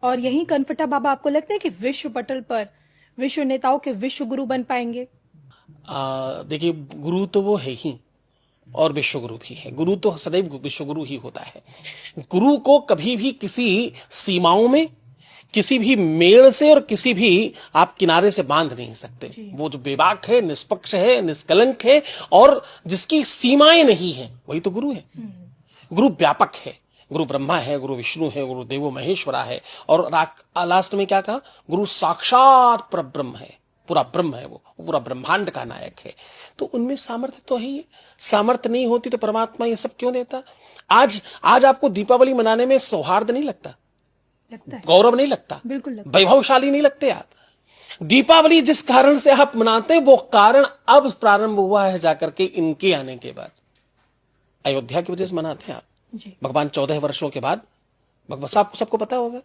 और यही कनपटा बाबा आपको लगता है कि विश्व पटल पर विश्व नेताओं के विश्व गुरु बन पाएंगे? देखिए, गुरु तो वो है ही और विश्व गुरु भी है। गुरु तो सदैव विश्व गुरु ही होता है। गुरु को कभी भी किसी सीमाओं में, किसी भी मेल से और किसी भी आप किनारे से बांध नहीं सकते। वो जो बेबाक है, निष्पक्ष है, निष्कलंक है और जिसकी सीमाएं नहीं है, वही तो गुरु है। गुरु व्यापक है। गुरु ब्रह्मा है, गुरु विष्णु है, गुरु देवो महेश्वरा है और लास्ट में क्या कहा? गुरु साक्षात परब्रह्म है, पूरा ब्रह्म है, वो पूरा ब्रह्मांड का नायक है। तो उनमें सामर्थ्य तो है ही। सामर्थ्य नहीं होती तो परमात्मा ये सब क्यों देता? आज आपको दीपावली मनाने में सौहार्द नहीं लगता? लगता है। गौरव नहीं लगता? बिल्कुल लगता है। वैभवशाली नहीं लगते आप? दीपावली जिस कारण से आप मनाते हैं वो कारण अब प्रारंभ हुआ है जाकर के इनके आने के बाद। अयोध्या की वजह से मनाते हैं आप। जी। भगवान 14 वर्षों के बाद, भगवान साहब सबको पता होगा,